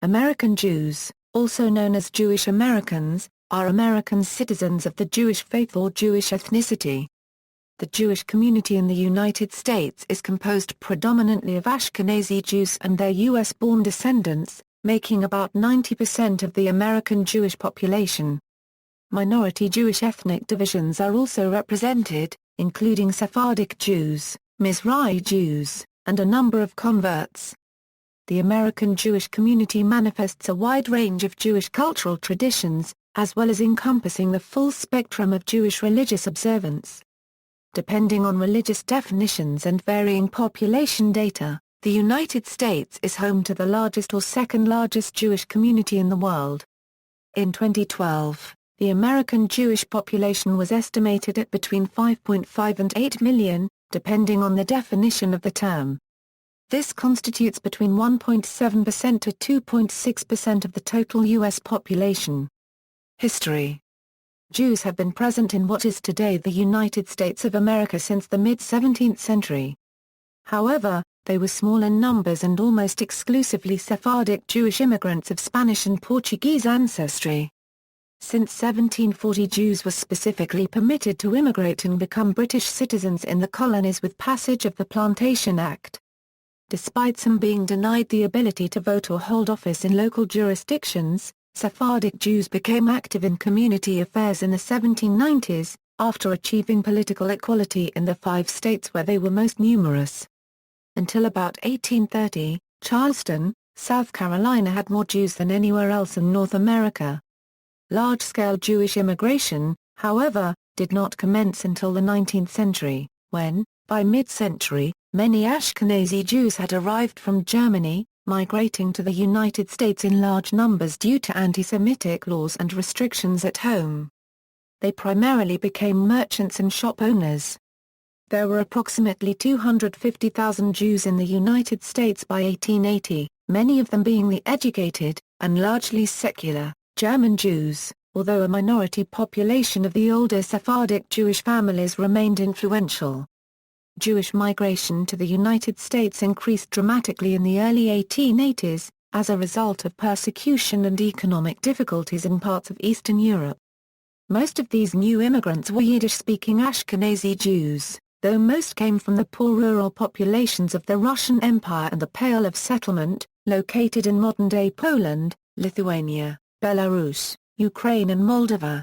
American Jews, also known as Jewish Americans, are American citizens of the Jewish faith or Jewish ethnicity. The Jewish community in the United States is composed predominantly of Ashkenazi Jews and their U.S.-born descendants, making about 90% of the American Jewish population. Minority Jewish ethnic divisions are also represented, including Sephardic Jews, Mizrahi Jews, and a number of converts. The American Jewish community manifests a wide range of Jewish cultural traditions, as well as encompassing the full spectrum of Jewish religious observance. Depending on religious definitions and varying population data, the United States is home to the largest or second largest Jewish community in the world. In 2012, the American Jewish population was estimated at between 5.5 and 8 million, depending on the definition of the term. This constitutes between 1.7% to 2.6% of the total U.S. population. History. Jews have been present in what is today the United States of America since the mid-17th century. However, they were small in numbers and almost exclusively Sephardic Jewish immigrants of Spanish and Portuguese ancestry. Since 1740, Jews were specifically permitted to immigrate and become British citizens in the colonies with passage of the Plantation Act. Despite some being denied the ability to vote or hold office in local jurisdictions, Sephardic Jews became active in community affairs in the 1790s, after achieving political equality in the 5 states where they were most numerous. Until about 1830, Charleston, South Carolina had more Jews than anywhere else in North America. Large-scale Jewish immigration, however, did not commence until the 19th century, when, by mid-century, many Ashkenazi Jews had arrived from Germany, migrating to the United States in large numbers due to anti-Semitic laws and restrictions at home. They primarily became merchants and shop owners. There were approximately 250,000 Jews in the United States by 1880, many of them being the educated, and largely secular, German Jews, although a minority population of the older Sephardic Jewish families remained influential. Jewish migration to the United States increased dramatically in the early 1880s, as a result of persecution and economic difficulties in parts of Eastern Europe. Most of these new immigrants were Yiddish-speaking Ashkenazi Jews, though most came from the poor rural populations of the Russian Empire and the Pale of Settlement, located in modern-day Poland, Lithuania, Belarus, Ukraine and Moldova.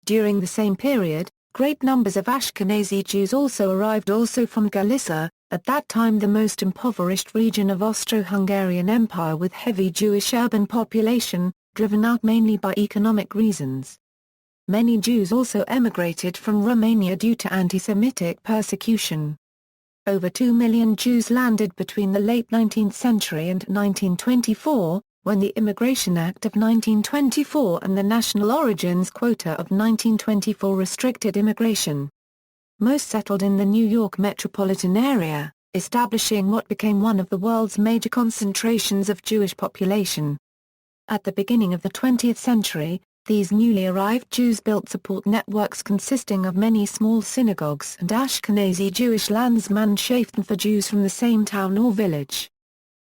During the same period, great numbers of Ashkenazi Jews also arrived from Galicia, at that time the most impoverished region of Austro-Hungarian Empire with heavy Jewish urban population, driven out mainly by economic reasons. Many Jews also emigrated from Romania due to anti-Semitic persecution. Over 2 million Jews landed between the late 19th century and 1924, when the Immigration Act of 1924 and the National Origins Quota of 1924 restricted immigration. Most settled in the New York metropolitan area, establishing what became one of the world's major concentrations of Jewish population. At the beginning of the 20th century, these newly arrived Jews built support networks consisting of many small synagogues and Ashkenazi Jewish Landsmannschaften for Jews from the same town or village.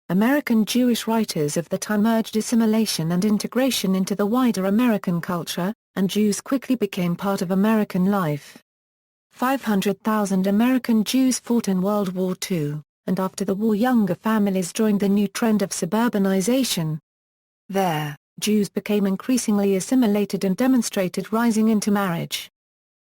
American Jewish writers of the time urged assimilation and integration into the wider American culture, and Jews quickly became part of American life. 500,000 American Jews fought in World War II, and after the war younger families joined the new trend of suburbanization. There, Jews became increasingly assimilated and demonstrated rising into marriage.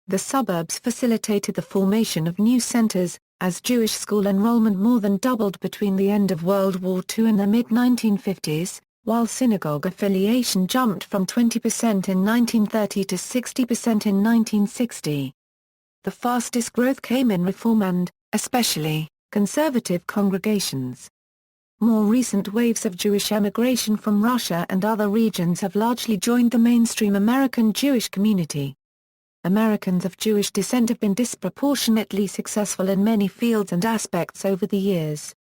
The suburbs facilitated the formation of new centers, as Jewish school enrollment more than doubled between the end of World War II and the mid-1950s, while synagogue affiliation jumped from 20% in 1930 to 60% in 1960. The fastest growth came in Reform and, especially, conservative congregations. More recent waves of Jewish emigration from Russia and other regions have largely joined the mainstream American Jewish community. Americans of Jewish descent have been disproportionately successful in many fields and aspects over the years.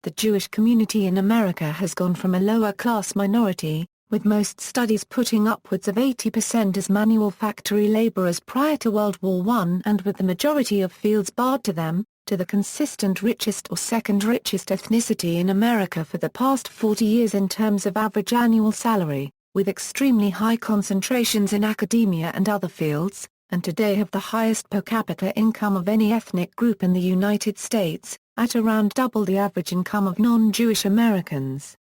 The Jewish community in America has gone from a lower-class minority, with most studies putting upwards of 80% as manual factory laborers prior to World War I and with the majority of fields barred to them, to the consistent richest or second richest ethnicity in America for the past 40 years in terms of average annual salary, with extremely high concentrations in academia and other fields, and today have the highest per capita income of any ethnic group in the United States, at around double the average income of non-Jewish Americans.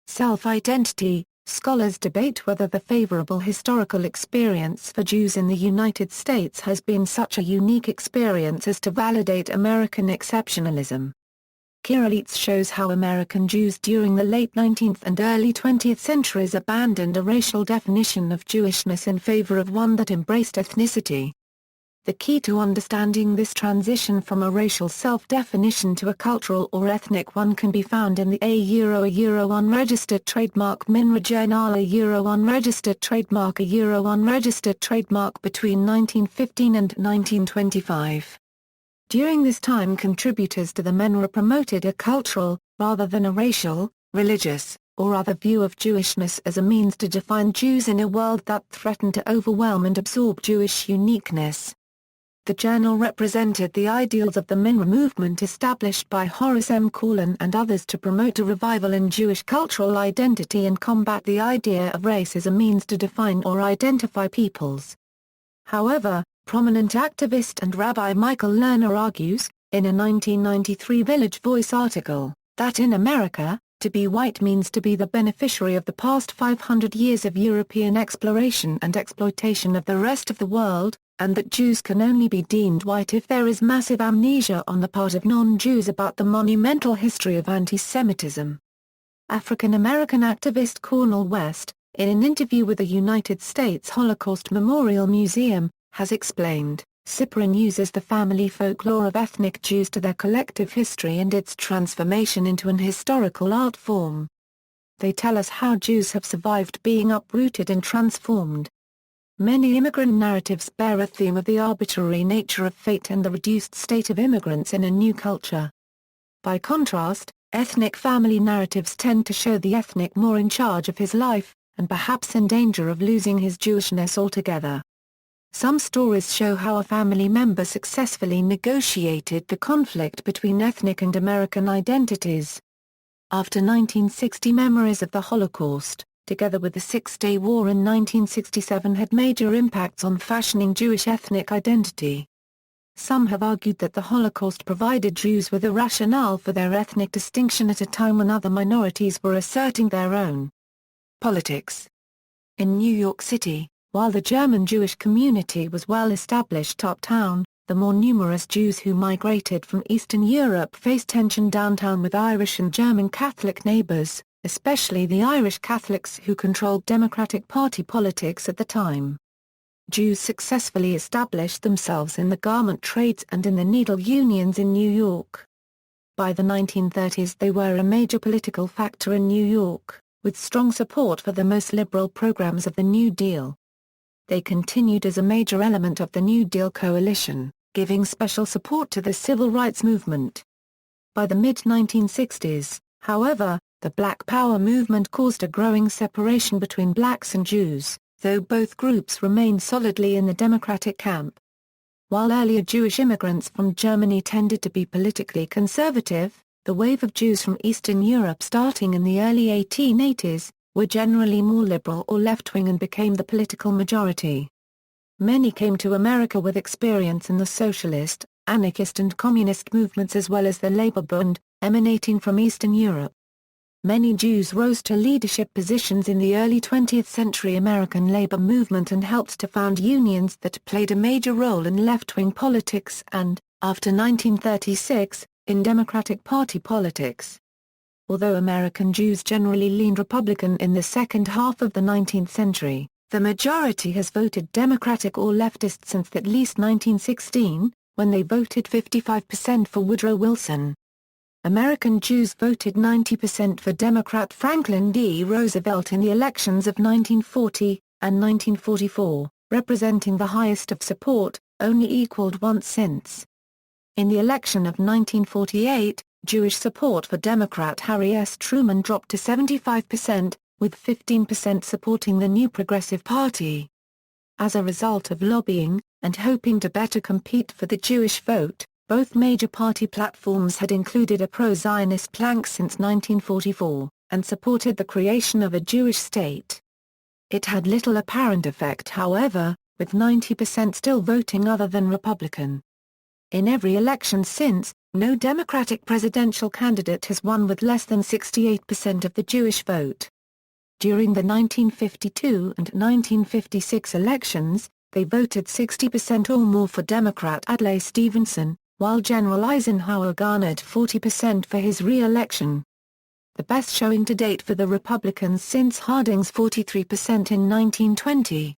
Self-identity. Scholars debate whether the favorable historical experience for Jews in the United States has been such a unique experience as to validate American exceptionalism. Kirillitz shows how American Jews during the late 19th and early 20th centuries abandoned a racial definition of Jewishness in favor of one that embraced ethnicity. The key to understanding this transition from a racial self-definition to a cultural or ethnic one can be found in the a unregistered trademark Minregianal unregistered trademark unregistered trademark between 1915 and 1925. During this time contributors to the Menra promoted a cultural, rather than a racial, religious, or other view of Jewishness as a means to define Jews in a world that threatened to overwhelm and absorb Jewish uniqueness. The journal represented the ideals of the Menra movement established by Horace M. Kalin and others to promote a revival in Jewish cultural identity and combat the idea of race as a means to define or identify peoples. However, prominent activist and Rabbi Michael Lerner argues, in a 1993 Village Voice article, that in America, to be white means to be the beneficiary of the past 500 years of European exploration and exploitation of the rest of the world, and that Jews can only be deemed white if there is massive amnesia on the part of non-Jews about the monumental history of anti-Semitism. African-American activist Cornel West, in an interview with the United States Holocaust Memorial Museum, has explained, Cyprian uses the family folklore of ethnic Jews to their collective history and its transformation into an historical art form. They tell us how Jews have survived being uprooted and transformed. Many immigrant narratives bear a theme of the arbitrary nature of fate and the reduced state of immigrants in a new culture. By contrast, ethnic family narratives tend to show the ethnic more in charge of his life, and perhaps in danger of losing his Jewishness altogether. Some stories show how a family member successfully negotiated the conflict between ethnic and American identities. After 1960, memories of the Holocaust, together with the Six-Day War in 1967, had major impacts on fashioning Jewish ethnic identity. Some have argued that the Holocaust provided Jews with a rationale for their ethnic distinction at a time when other minorities were asserting their own. Politics. In New York City, while the German Jewish community was well established uptown, the more numerous Jews who migrated from Eastern Europe faced tension downtown with Irish and German Catholic neighbors, especially the Irish Catholics who controlled Democratic Party politics at the time. Jews successfully established themselves in the garment trades and in the needle unions in New York. By the 1930s they were a major political factor in New York, with strong support for the most liberal programs of the New Deal. They continued as a major element of the New Deal coalition, giving special support to the civil rights movement. By the mid-1960s, however, the Black Power movement caused a growing separation between blacks and Jews, though both groups remained solidly in the Democratic camp. While earlier Jewish immigrants from Germany tended to be politically conservative, the wave of Jews from Eastern Europe starting in the early 1880s, were generally more liberal or left-wing and became the political majority. Many came to America with experience in the socialist, anarchist and communist movements as well as the Labor Bund, emanating from Eastern Europe. Many Jews rose to leadership positions in the early 20th century American labor movement and helped to found unions that played a major role in left-wing politics and, after 1936, in Democratic Party politics. Although American Jews generally leaned Republican in the second half of the 19th century, the majority has voted Democratic or leftist since at least 1916, when they voted 55% for Woodrow Wilson. American Jews voted 90% for Democrat Franklin D. Roosevelt in the elections of 1940 and 1944, representing the highest of support, only equaled once since. In the election of 1948, Jewish support for Democrat Harry S. Truman dropped to 75%, with 15% supporting the new Progressive Party. As a result of lobbying, and hoping to better compete for the Jewish vote, Both major party platforms had included a pro-Zionist plank since 1944, and supported the creation of a Jewish state. It had little apparent effect, however, with 90% still voting other than Republican. In every election since, no Democratic presidential candidate has won with less than 68% of the Jewish vote. During the 1952 and 1956 elections, they voted 60% or more for Democrat Adlai Stevenson, while General Eisenhower garnered 40% for his re-election. The best showing to date for the Republicans since Harding's 43% in 1920.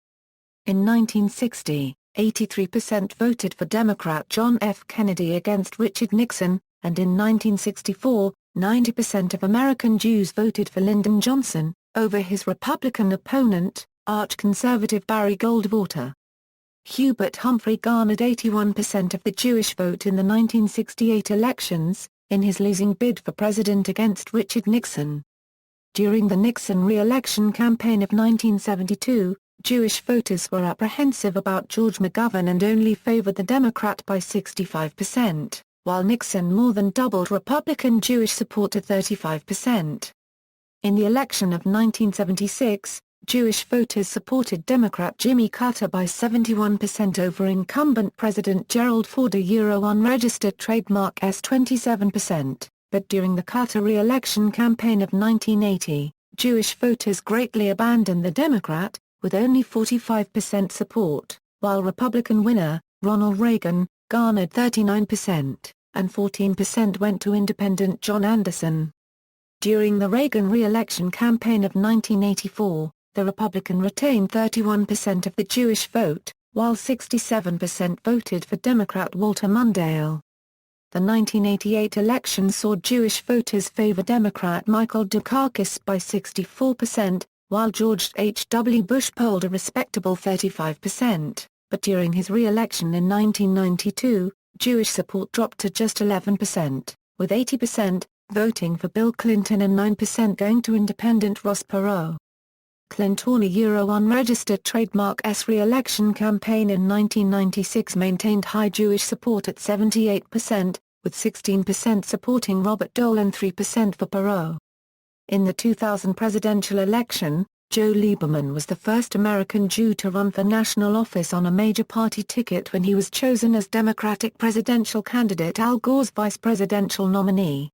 In 1960, 83% voted for Democrat John F. Kennedy against Richard Nixon, and in 1964, 90% of American Jews voted for Lyndon Johnson, over his Republican opponent, arch-conservative Barry Goldwater. Hubert Humphrey garnered 81% of the Jewish vote in the 1968 elections, in his losing bid for president against Richard Nixon. During the Nixon re-election campaign of 1972, Jewish voters were apprehensive about George McGovern and only favored the Democrat by 65%, while Nixon more than doubled Republican Jewish support to 35%. In the election of 1976, Jewish voters supported Democrat Jimmy Carter by 71% over incumbent President Gerald Ford, unregistered trademark S 27%, but during the Carter re-election campaign of 1980, Jewish voters greatly abandoned the Democrat, with only 45% support, while Republican winner, Ronald Reagan, garnered 39%, and 14% went to independent John Anderson. During the Reagan re-election campaign of 1984, the Republican retained 31% of the Jewish vote, while 67% voted for Democrat Walter Mondale. The 1988 election saw Jewish voters favor Democrat Michael Dukakis by 64%, while George H. W. Bush polled a respectable 35%, but during his re-election in 1992, Jewish support dropped to just 11%, with 80% voting for Bill Clinton and 9% going to independent Ross Perot. Clinton unregistered trademark S re-election campaign in 1996 maintained high Jewish support at 78%, with 16% supporting Robert Dole and 3% for Perot. In the 2000 presidential election, Joe Lieberman was the first American Jew to run for national office on a major party ticket when he was chosen as Democratic presidential candidate Al Gore's vice presidential nominee.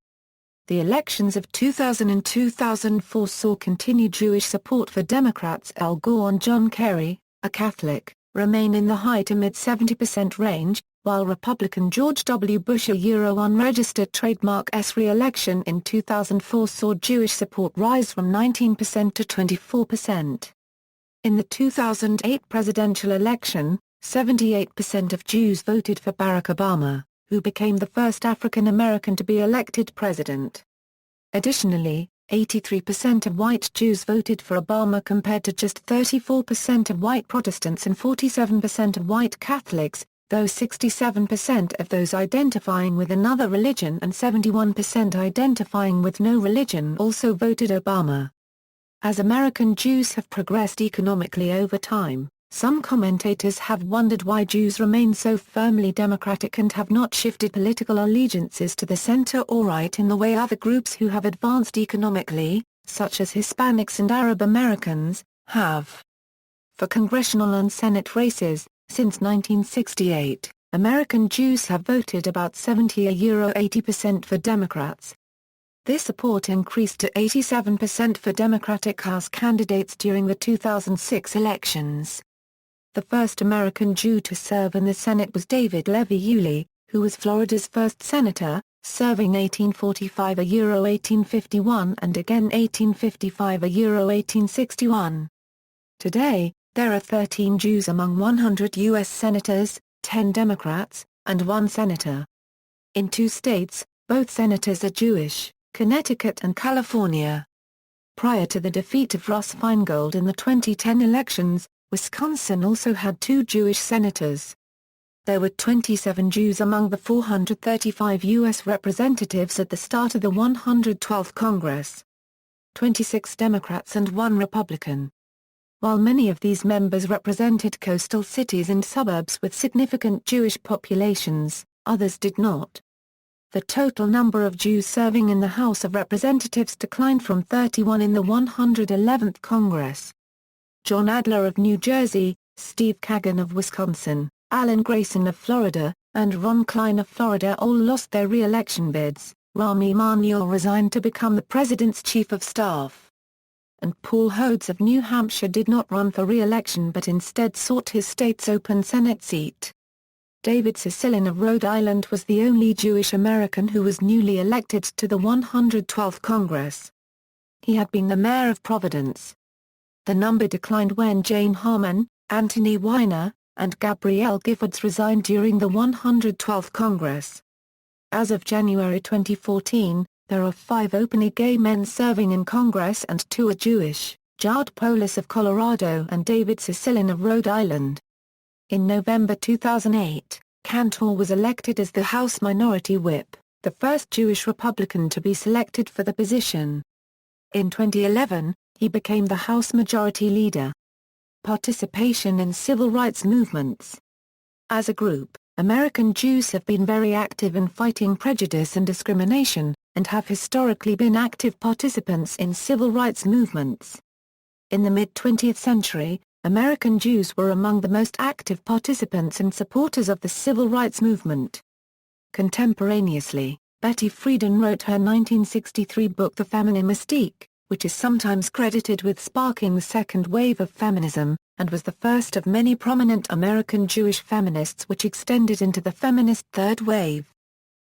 The elections of 2000 and 2004 saw continued Jewish support for Democrats Al Gore and John Kerry, a Catholic, remain in the high to mid-70% range, while Republican George W. Bush unregistered trademark S re-election in 2004 saw Jewish support rise from 19% to 24%. In the 2008 presidential election, 78% of Jews voted for Barack Obama, who became the first African American to be elected president. Additionally, 83% of white Jews voted for Obama compared to just 34% of white Protestants and 47% of white Catholics, though 67% of those identifying with another religion and 71% identifying with no religion also voted Obama. As American Jews have progressed economically over time, some commentators have wondered why Jews remain so firmly democratic and have not shifted political allegiances to the center or right in the way other groups who have advanced economically, such as Hispanics and Arab Americans, have. For congressional and Senate races, since 1968, American Jews have voted about 80% for Democrats. This support increased to 87% for Democratic House candidates during the 2006 elections. The first American Jew to serve in the Senate was David Levy Yulee, who was Florida's first senator, serving 1845–1851 and again 1855–1861. Today, there are 13 Jews among 100 U.S. senators, 10 Democrats, and 1 senator. In 2 states, both senators are Jewish, Connecticut and California. Prior to the defeat of Russ Feingold in the 2010 elections, Wisconsin also had 2 Jewish senators. There were 27 Jews among the 435 U.S. representatives at the start of the 112th Congress. 26 Democrats and 1 Republican. While many of these members represented coastal cities and suburbs with significant Jewish populations, others did not. The total number of Jews serving in the House of Representatives declined from 31 in the 111th Congress. John Adler of New Jersey, Steve Kagan of Wisconsin, Alan Grayson of Florida, and Ron Klein of Florida all lost their re-election bids. Rahm Emanuel resigned to become the president's chief of staff. And Paul Hodes of New Hampshire did not run for re-election but instead sought his state's open Senate seat. David Cicilline of Rhode Island was the only Jewish American who was newly elected to the 112th Congress. He had been the mayor of Providence. The number declined when Jane Harmon, Anthony Weiner, and Gabrielle Giffords resigned during the 112th Congress. As of January 2014, there are 5 openly gay men serving in Congress and 2 are Jewish, Jared Polis of Colorado and David Cicilline of Rhode Island. In November 2008, Cantor was elected as the House Minority Whip, the first Jewish Republican to be selected for the position. In 2011, he became the House Majority Leader. Participation in civil rights movements. As a group, American Jews have been very active in fighting prejudice and discrimination, and have historically been active participants in civil rights movements. In the mid-20th century, American Jews were among the most active participants and supporters of the civil rights movement. Contemporaneously, Betty Friedan wrote her 1963 book The Feminine Mystique, which is sometimes credited with sparking the second wave of feminism, and was the first of many prominent American Jewish feminists which extended into the feminist third wave.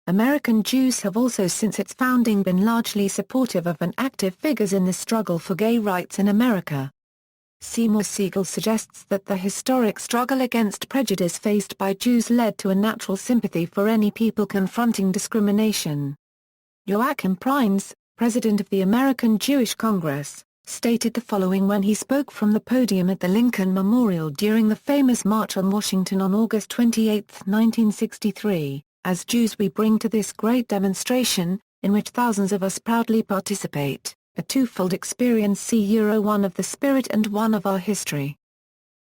American Jews have also since its founding been largely supportive of and active figures in the struggle for gay rights in America. Seymour Siegel suggests that the historic struggle against prejudice faced by Jews led to a natural sympathy for any people confronting discrimination. Joachim Prinz, president of the American Jewish Congress, stated the following when he spoke from the podium at the Lincoln Memorial during the famous March on Washington on August 28, 1963, "As Jews we bring to this great demonstration, in which thousands of us proudly participate, a twofold experience one of the spirit and one of our history.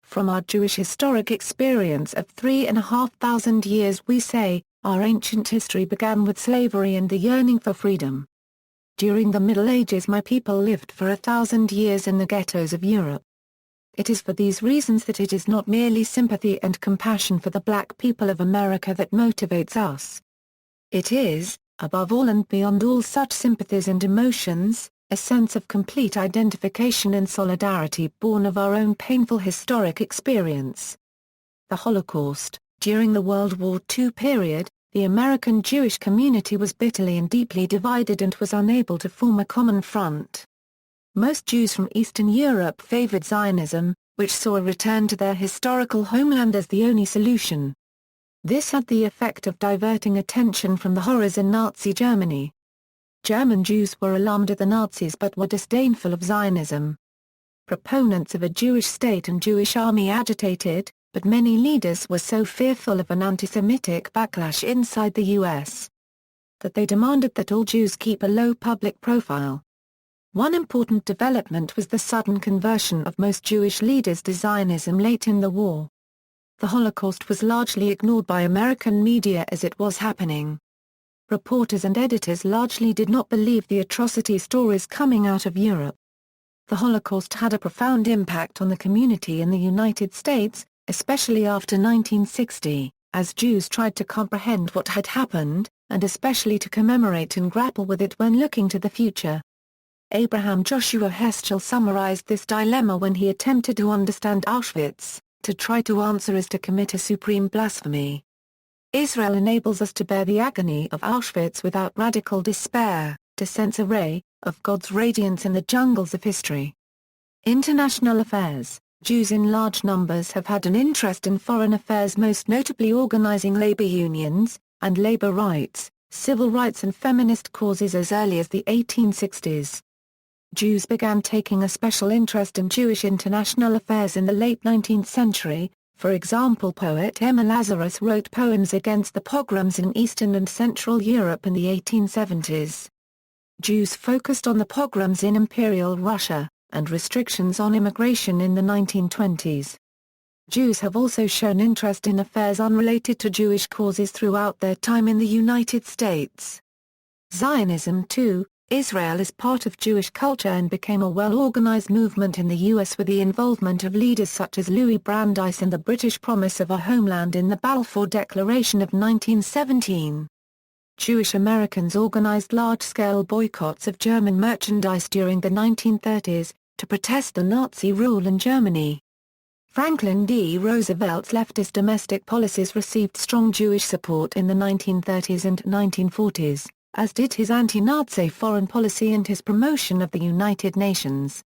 From our Jewish historic experience of 3,500 years we say, our ancient history began with slavery and the yearning for freedom. During the Middle Ages my people lived for 1,000 years in the ghettos of Europe. It is for these reasons that it is not merely sympathy and compassion for the black people of America that motivates us. It is, above all and beyond all such sympathies and emotions, a sense of complete identification and solidarity born of our own painful historic experience." The Holocaust. During the World War II period, the American Jewish community was bitterly and deeply divided and was unable to form a common front. Most Jews from Eastern Europe favored Zionism, which saw a return to their historical homeland as the only solution. This had the effect of diverting attention from the horrors in Nazi Germany. German Jews were alarmed at the Nazis but were disdainful of Zionism. Proponents of a Jewish state and Jewish army agitated, but many leaders were so fearful of an anti-Semitic backlash inside the U.S. that they demanded that all Jews keep a low public profile. One important development was the sudden conversion of most Jewish leaders to Zionism late in the war. The Holocaust was largely ignored by American media as it was happening. Reporters and editors largely did not believe the atrocity stories coming out of Europe. The Holocaust had a profound impact on the community in the United States, especially after 1960, as Jews tried to comprehend what had happened, and especially to commemorate and grapple with it when looking to the future. Abraham Joshua Heschel summarized this dilemma when he attempted to understand Auschwitz: "To try to answer is to commit a supreme blasphemy. Israel enables us to bear the agony of Auschwitz without radical despair, to sense a ray of God's radiance in the jungles of history." International affairs. Jews in large numbers have had an interest in foreign affairs, most notably organizing labor unions, and labor rights, civil rights and feminist causes as early as the 1860s. Jews began taking a special interest in Jewish international affairs in the late 19th century. For example, poet Emma Lazarus wrote poems against the pogroms in Eastern and Central Europe in the 1870s. Jews focused on the pogroms in Imperial Russia, and restrictions on immigration in the 1920s. Jews have also shown interest in affairs unrelated to Jewish causes throughout their time in the United States. Zionism too. Israel is part of Jewish culture and became a well-organized movement in the U.S. with the involvement of leaders such as Louis Brandeis and the British promise of a homeland in the Balfour Declaration of 1917. Jewish Americans organized large-scale boycotts of German merchandise during the 1930s, to protest the Nazi rule in Germany. Franklin D. Roosevelt's leftist domestic policies received strong Jewish support in the 1930s and 1940s. As did his anti-Nazi foreign policy and his promotion of the United Nations.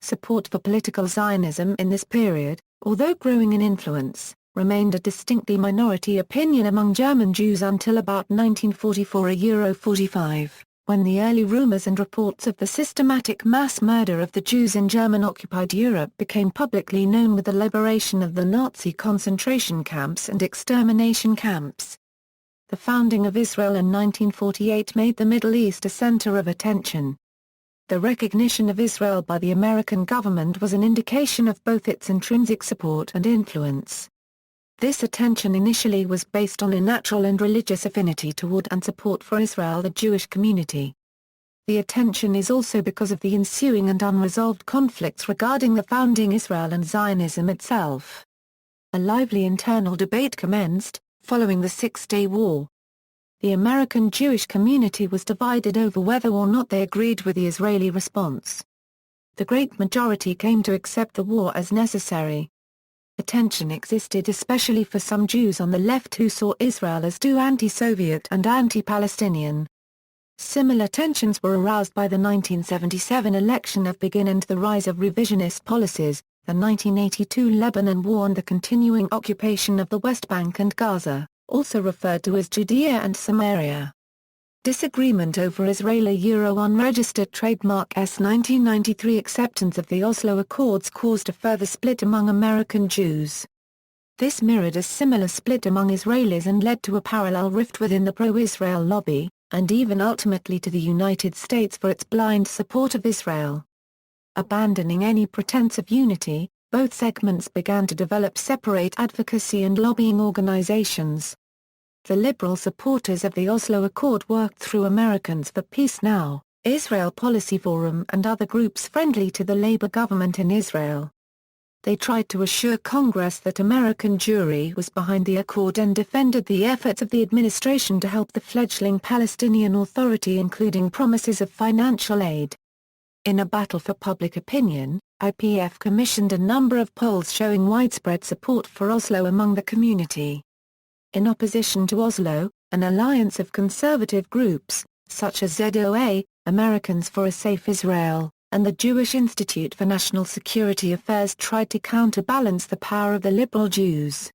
Support for political Zionism in this period, although growing in influence, remained a distinctly minority opinion among German Jews until about 1944–45, when the early rumors and reports of the systematic mass murder of the Jews in German-occupied Europe became publicly known with the liberation of the Nazi concentration camps and extermination camps. The founding of Israel in 1948 made the Middle East a center of attention. The recognition of Israel by the American government was an indication of both its intrinsic support and influence. This attention initially was based on a natural and religious affinity toward and support for Israel, the Jewish community. The attention is also because of the ensuing and unresolved conflicts regarding the founding Israel and Zionism itself. A lively internal debate commenced, following the Six-Day War. The American Jewish community was divided over whether or not they agreed with the Israeli response. The great majority came to accept the war as necessary. Tension existed especially for some Jews on the left who saw Israel as too anti-Soviet and anti-Palestinian. Similar tensions were aroused by the 1977 election of Begin and the rise of revisionist policies, the 1982 Lebanon War and the continuing occupation of the West Bank and Gaza, also referred to as Judea and Samaria. Disagreement over Israeli-Euro-unregistered trademark S. 1993 acceptance of the Oslo Accords caused a further split among American Jews. This mirrored a similar split among Israelis and led to a parallel rift within the pro-Israel lobby, and even ultimately to the United States for its blind support of Israel. Abandoning any pretense of unity, both segments began to develop separate advocacy and lobbying organizations. The liberal supporters of the Oslo Accord worked through Americans for Peace Now, Israel Policy Forum and other groups friendly to the Labour government in Israel. They tried to assure Congress that American Jewry was behind the accord and defended the efforts of the administration to help the fledgling Palestinian Authority, including promises of financial aid. In a battle for public opinion, IPF commissioned a number of polls showing widespread support for Oslo among the community. In opposition to Oslo, an alliance of conservative groups, such as ZOA, Americans for a Safe Israel, and the Jewish Institute for National Security Affairs tried to counterbalance the power of the liberal Jews.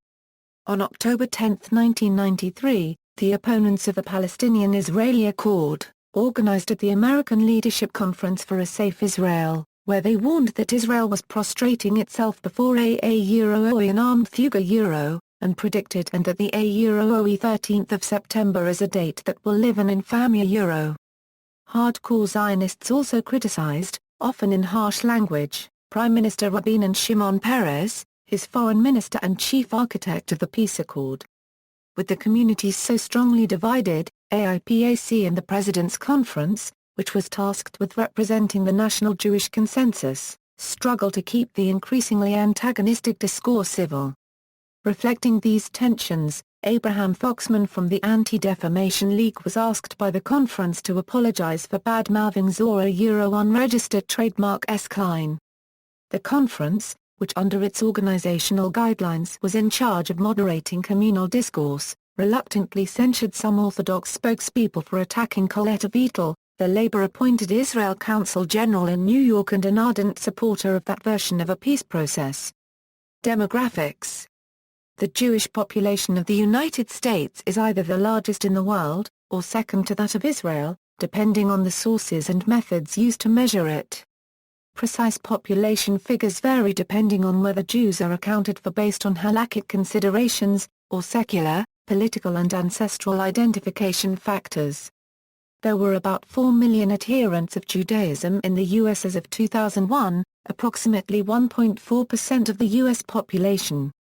On October 10, 1993, the opponents of the Palestinian-Israeli Accord organized at the American Leadership Conference for a Safe Israel, where they warned that Israel was prostrating itself before a an armed Fuga and predicted and that the a 13th of September is a date that will live in infamy Hardcore Zionists also criticized, often in harsh language, Prime Minister Rabin and Shimon Peres, his foreign minister and chief architect of the peace accord. With the communities so strongly divided, AIPAC and the President's Conference, which was tasked with representing the national Jewish consensus, struggled to keep the increasingly antagonistic discourse civil. Reflecting these tensions, Abraham Foxman from the Anti-Defamation League was asked by the conference to apologize for bad-mouthing Zora unregistered trademark S. Klein. The conference, which under its organizational guidelines was in charge of moderating communal discourse, reluctantly censured some Orthodox spokespeople for attacking Colette Vital, the Labour-appointed Israel Consul General in New York and an ardent supporter of that version of a peace process. Demographics. The Jewish population of the United States is either the largest in the world, or second to that of Israel, depending on the sources and methods used to measure it. Precise population figures vary depending on whether Jews are accounted for based on halakhic considerations, or secular, political and ancestral identification factors. There were about 4 million adherents of Judaism in the U.S. as of 2001, approximately 1.4% of the U.S. population.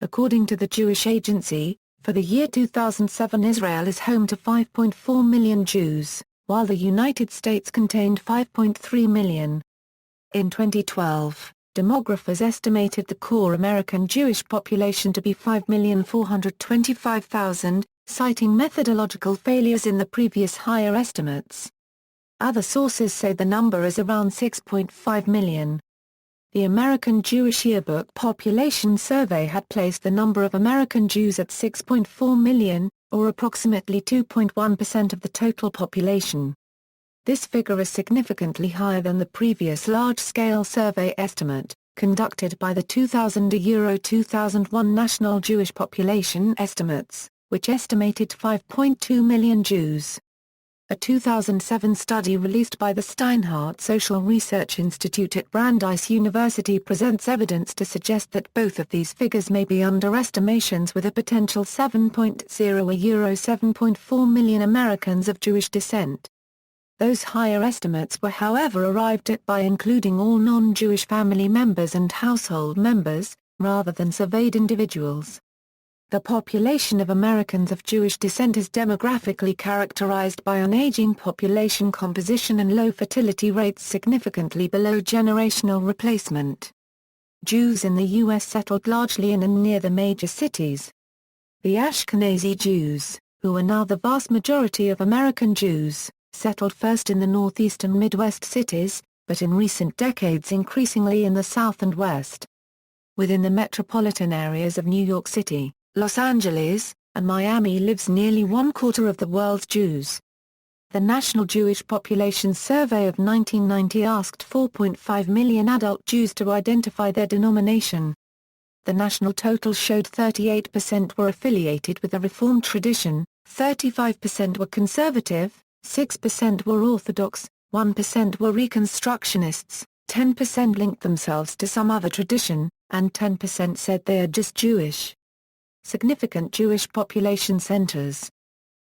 According to the Jewish Agency, for the year 2007 Israel is home to 5.4 million Jews, while the United States contained 5.3 million. In 2012, demographers estimated the core American Jewish population to be 5,425,000, citing methodological failures in the previous higher estimates. Other sources say the number is around 6.5 million. The American Jewish Yearbook Population Survey had placed the number of American Jews at 6.4 million, or approximately 2.1% of the total population. This figure is significantly higher than the previous large-scale survey estimate, conducted by the 2000-2001 National Jewish Population Estimates, which estimated 5.2 million Jews. A 2007 study released by the Steinhardt Social Research Institute at Brandeis University presents evidence to suggest that both of these figures may be underestimations, with a potential 7.4 million Americans of Jewish descent. Those higher estimates were however arrived at by including all non-Jewish family members and household members, rather than surveyed individuals. The population of Americans of Jewish descent is demographically characterized by an aging population composition and low fertility rates significantly below generational replacement. Jews in the U.S. settled largely in and near the major cities. The Ashkenazi Jews, who are now the vast majority of American Jews, settled first in the northeast and Midwest cities, but in recent decades increasingly in the South and West. Within the metropolitan areas of New York City, Los Angeles, and Miami lives nearly one-quarter of the world's Jews. The National Jewish Population Survey of 1990 asked 4.5 million adult Jews to identify their denomination. The national total showed 38% were affiliated with the Reform tradition, 35% were conservative, 6% were Orthodox, 1% were Reconstructionists, 10% linked themselves to some other tradition, and 10% said they are just Jewish. Significant Jewish population centers.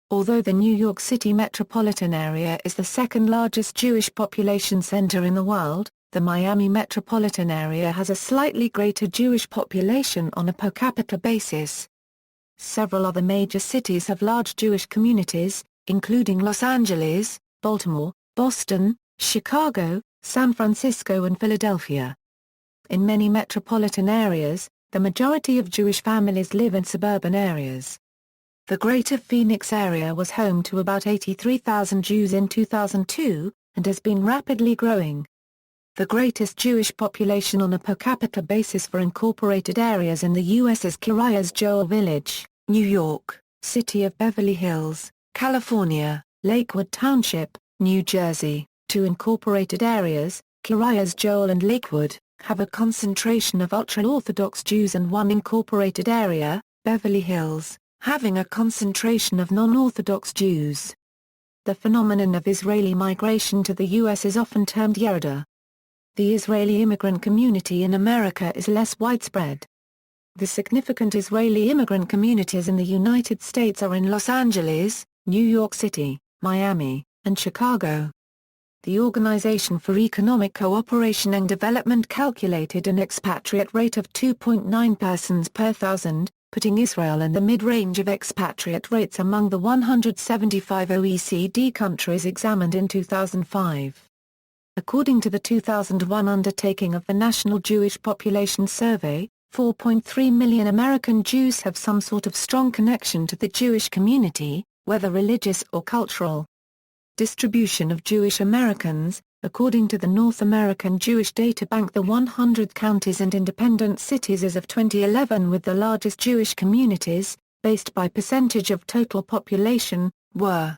Although the New York City metropolitan area is the second largest Jewish population center in the world, the Miami metropolitan area has a slightly greater Jewish population on a per capita basis. Several other major cities have large Jewish communities, including Los Angeles, Baltimore, Boston, Chicago, San Francisco and Philadelphia. In many metropolitan areas, the majority of Jewish families live in suburban areas. The Greater Phoenix area was home to about 83,000 Jews in 2002, and has been rapidly growing. The greatest Jewish population on a per capita basis for incorporated areas in the U.S. is Kiryas Joel Village, New York, City of Beverly Hills, California, Lakewood Township, New Jersey. Two incorporated areas, Kiryas Joel and Lakewood, have a concentration of ultra-Orthodox Jews, and one incorporated area, Beverly Hills, having a concentration of non-Orthodox Jews. The phenomenon of Israeli migration to the U.S. is often termed Yerudah. The Israeli immigrant community in America is less widespread. The significant Israeli immigrant communities in the United States are in Los Angeles, New York City, Miami, and Chicago. The Organization for Economic Cooperation and Development calculated an expatriate rate of 2.9 persons per thousand, putting Israel in the mid-range of expatriate rates among the 175 OECD countries examined in 2005. According to the 2001 undertaking of the National Jewish Population Survey, 4.3 million American Jews have some sort of strong connection to the Jewish community, whether religious or cultural. Distribution of Jewish Americans. According to the North American Jewish Data Bank, the 100 counties and independent cities as of 2011 with the largest Jewish communities, based by percentage of total population, were